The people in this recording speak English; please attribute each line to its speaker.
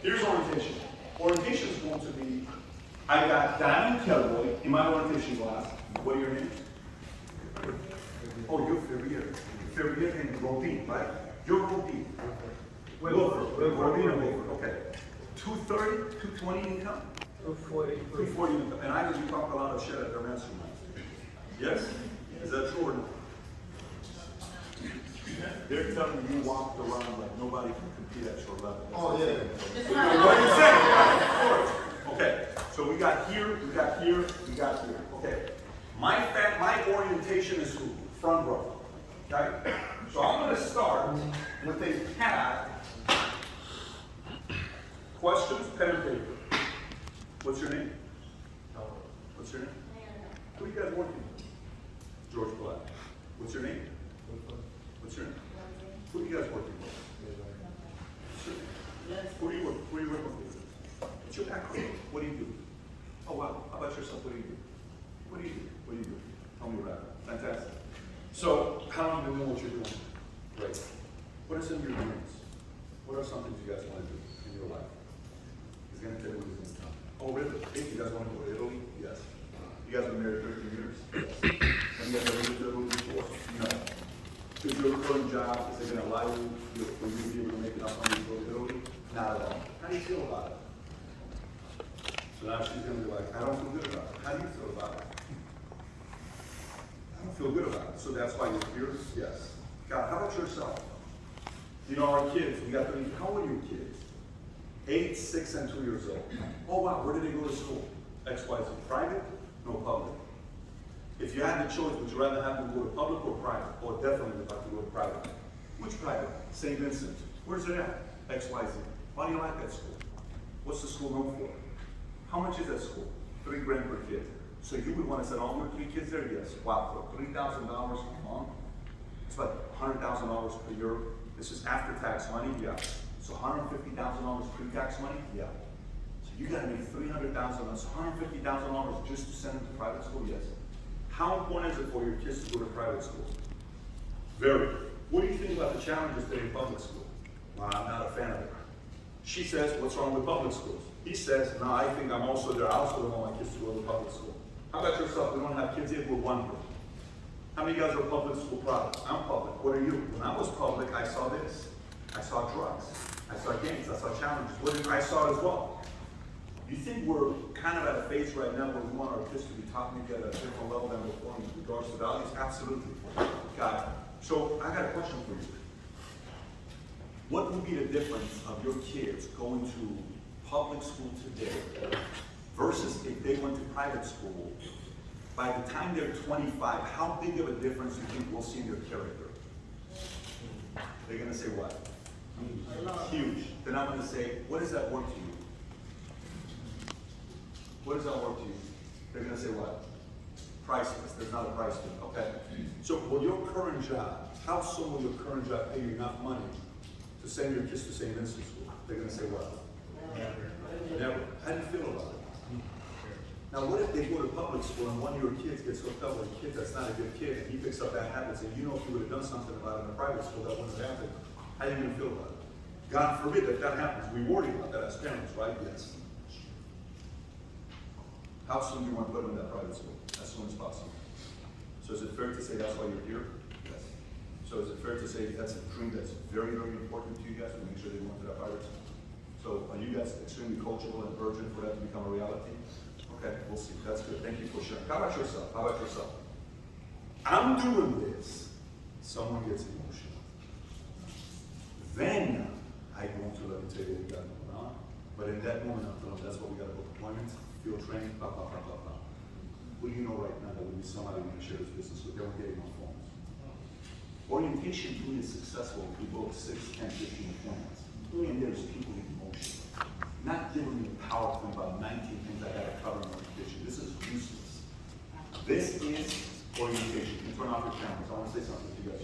Speaker 1: Here's orientation. Orientation is going to be, I got Diamond Kelroy in my orientation class. What are your names? Oh, you're Ferrier. Ferrier and Rodin, right? You're Rodin. Wilford. Rodin and Wilford, okay. 230, 220 income?
Speaker 2: 240.
Speaker 1: 240 income. And I know you talk a lot of shit at their mastermind. Yes? Is that true or not? They're telling me you walked around like nobody can compete at your level.
Speaker 3: Oh, yeah.
Speaker 1: What are you saying? Right? Of course. Okay, so we got here, we got here, we got here. Okay. My orientation is who? Front row. Okay? So I'm going to start with a pad. Questions, pen and paper. What's your name? What's your name? Who are you guys working with? George Black. What's your name? What's your name? Who are you guys working with? Who are you working with? What's your background? What do you do? Oh wow, how about yourself? What do you do? What do you do? What do you do? Tell me about it. Fantastic. So, how long do you know what you're doing? Great. What are some of your dreams? What are some things you guys want to do in your life? He's going to tell you what he's going to tell you. Oh really? Hey, you guys want to go to Italy? Yes. You guys been married 13 years? Yes. Have you guys ever been to Italy before? No. Is your current job, is it going to allow you, for you to be able to make enough money to go to Italy? Not at all. How do you feel about it? So now she's going to be like, I don't feel good about it. How do you feel about it? I don't feel good about it. So that's why you're here? Yes. God, how about yourself? You know, our kids, we got three, how old are your kids? 8, 6, and 2 years old. Oh wow, where did they go to school? XYZ. Private? No, public. If you had the choice, would you rather have them go to public or private? Or definitely would have to go to private. Which private? St. Vincent. Where's it at? XYZ. Why do you like that school? What's the school known for? How much is that school? $3 grand per kid. So you would want to send all your 3 kids there? Yes. Wow, for $3,000 a month, it's like $100,000 per year. This is after-tax money? Yeah. So $150,000 pre-tax money? Yeah. So you got to make $300,000. That's $150,000 just to send them to private school? Yes. How important is it for your kids to go to private school? Very. What do you think about the challenges there in public school? Well, I'm not a fan of it. She says, what's wrong with public schools? He says, no, I think I'm also there. I also don't want my kids to go to public school. How about yourself? We don't have kids here, we're wondering. How many of you guys are public school products? I'm public. What are you? When I was public, I saw this. I saw drugs. I saw gangs. I saw challenges. I saw it as well. You think we're kind of at a phase right now where we want our kids to be taught maybe at a different level than before in regards to values? Absolutely. Got it. So I got a question for you. What would be the difference of your kids going to public school today versus if they went to private school? By the time they're 25, how big of a difference do you think we'll see in their character? They're going to say what? Huge. Then I'm going to say, what does that work to you? What does that work to you? They're going to say what? Priceless. There's not a price to it. Okay. So will your current job, how soon will your current job pay you enough money to send your kids to St. Vincent School? They're going to say what? Never. How do you feel about it? Now what if they go to public school and one of your kids gets hooked up with a kid that's not a good kid and he picks up bad habits and you know if you would have done something about it in a private school that wouldn't have happened? How are you going to feel about it? God forbid that that happens. We worry about that as parents, right? Yes. How soon do you want to put them in that private school? As soon as possible. So is it fair to say that's why you're here? Yes. So is it fair to say that's a dream that's very, very important to you guys to make sure they go into that private school? So are you guys extremely coachable and urgent for that to become a reality? Okay, we'll see. That's good. Thank you for sharing. How about yourself? How about yourself? I'm doing this. Someone gets emotional. Then I go to let me tell you what we got going on. But in that moment, I'm telling them that's what we got to go deployments, field training, blah, blah, blah, blah, blah. What do you know right now that we need somebody we can share this business with? They won't get on phones. Orientation doing is successful if we book 6, 10, 15 appointments. And there's people in motion. Not giving me PowerPoint about 19 things I got to cover in orientation. This is useless. This is orientation. You turn off your cameras. I want to say something.